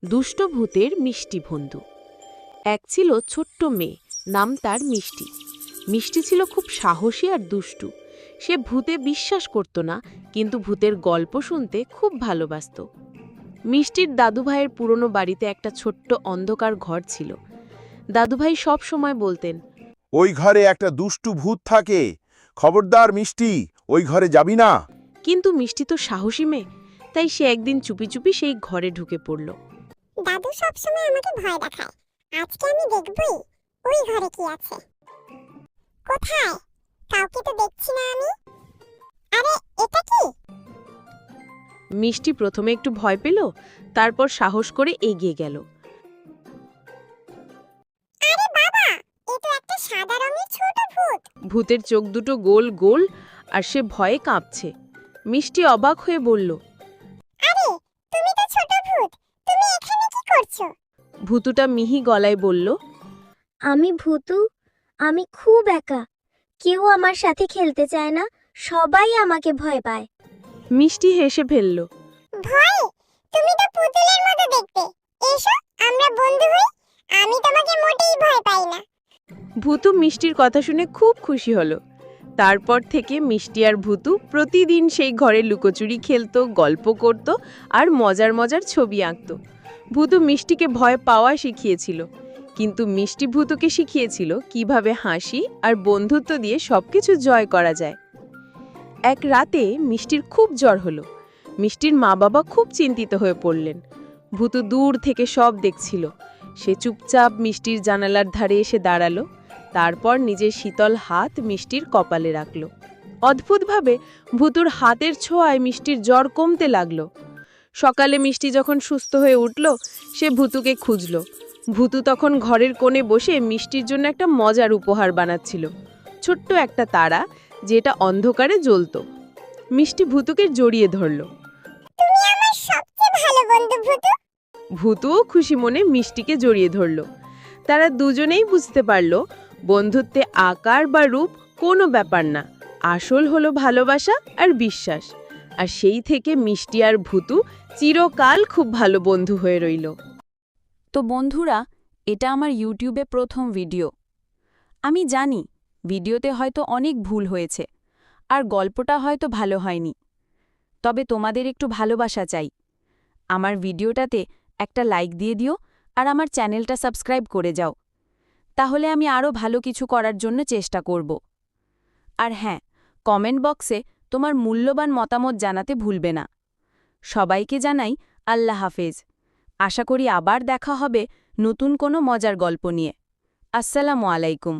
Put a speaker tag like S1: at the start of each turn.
S1: দুষ্ট ভূতের মিষ্টি বন্ধু। এক ছিল ছোট্ট মেয়ে, নাম তার মিষ্টি। মিষ্টি ছিল খুব সাহসী আর দুষ্টু। সে ভূতে বিশ্বাস করত না, কিন্তু ভূতের গল্প শুনতে খুব ভালোবাসত। মিষ্টির দাদুভাইয়ের পুরনো বাড়িতে একটা ছোট্ট অন্ধকার ঘর ছিল। দাদুভাই সব সময় বলতেন,
S2: ওই ঘরে একটা দুষ্টু ভূত থাকে, খবরদার মিষ্টি, ওই ঘরে যাবি না।
S1: কিন্তু মিষ্টি তো সাহসী মেয়ে, তাই সে একদিন চুপি চুপি সেই ঘরে ঢুকে পড়ল।
S3: দাদু সবসময় আমাকে ভয় দেখায়, আজকে আমি দেখবই ওই ঘরে কি আছে। কোথায়? কাউকে তো দেখছি না আমি। আরে এটা কি?
S1: মিষ্টি প্রথমে একটু ভয় পেল, তারপর সাহস করে এগিয়ে গেল।
S3: আরে বাবা, এ তো একটা সাদা রঙের ছোট ভূত।
S1: ভূতের চোখ দুটো গোল গোল, আর সে ভয়ে কাঁপছে। মিষ্টি অবাক হয়ে বলল,
S3: আরে তুমি তো ছোট ভূত, তুমি এখানে কি করছো?
S1: ভূতুটা মিহি গলায় বলল,
S4: আমি ভূতু, আমি খুব একা। কেউ আমার সাথে খেলতে চায় না, সবাই আমাকে ভয় পায়।
S1: মিষ্টি হেসে ফেলল।
S3: ভয়? তুমি তো পুতুলের মতো দেখতে। এসো আমরা বন্ধু হই, আমি তোমাকে মোটেই ভয় পাই না।
S1: ভূতু মিষ্টির কথা শুনে খুব খুশি হলো। তারপর থেকে মিষ্টি আর ভূতু প্রতিদিন সেই ঘরে লুকোচুরি খেলতো, গল্প করত আর মজার মজার ছবি আঁকত। ভূতু মিষ্টিকে ভয় পাওয়া শিখিয়েছিল, কিন্তু মিষ্টি ভূতুকে শিখিয়েছিল কিভাবে হাসি আর বন্ধুত্ব দিয়ে সবকিছু জয় করা যায়। এক রাতে মিষ্টির খুব জ্বর হলো। মিষ্টির মা বাবা খুব চিন্তিত হয়ে পড়লেন। ভূতু দূর থেকে সব দেখছিল। সে চুপচাপ মিষ্টির জানালার ধারে এসে দাঁড়ালো, তারপর নিজের শীতল হাত মিষ্টির কপালে রাখল। অদ্ভুতভাবে ভূতুর হাতের ছোঁয়ায় মিষ্টির জ্বর কমতে লাগলো। সকালে মিষ্টি যখন সুস্থ হয়ে উঠল, সে ভূতুকে খুঁজল। ভূতু তখন ঘরের কোণে বসে মিষ্টির জন্য একটা মজার উপহার বানাচ্ছিল, ছোট্ট একটা তারা, যেটা অন্ধকারে জ্বলত। মিষ্টি ভূতুকে জড়িয়ে ধরল।
S3: তুমি আমার সবচেয়ে ভালো বন্ধু ভূতু।
S1: ভূতুও খুশি মনে মিষ্টিকে জড়িয়ে ধরল। তারা দুজনেই বুঝতে পারল, বন্ধুত্বে আকার বা রূপ কোনো ব্যাপার না, আসল হলো ভালোবাসা আর বিশ্বাস। আর সেই থেকে মিষ্টি আর ভূতু চিরকাল খুব ভালো বন্ধু হয়ে রইল।
S5: তো বন্ধুরা, এটা আমার ইউটিউবে প্রথম ভিডিও। আমি জানি ভিডিওতে হয়তো অনেক ভুল হয়েছে, আর গল্পটা হয়তো ভালো হয়নি। তবে তোমাদের একটু ভালোবাসা চাই। আমার ভিডিওটাতে একটা লাইক দিয়ে দিও আর আমার চ্যানেলটা সাবস্ক্রাইব করে যাও। তাহলে আমি আরও ভালো কিছু করার জন্য চেষ্টা করব। আর হ্যাঁ, কমেন্ট বক্সে তোমার মূল্যবান মতামত জানাতে ভুলবে না। সবাইকে জানাই আল্লাহ হাফেজ। আশা করি আবার দেখা হবে নতুন কোনো মজার গল্প নিয়ে। আসসালামু আলাইকুম।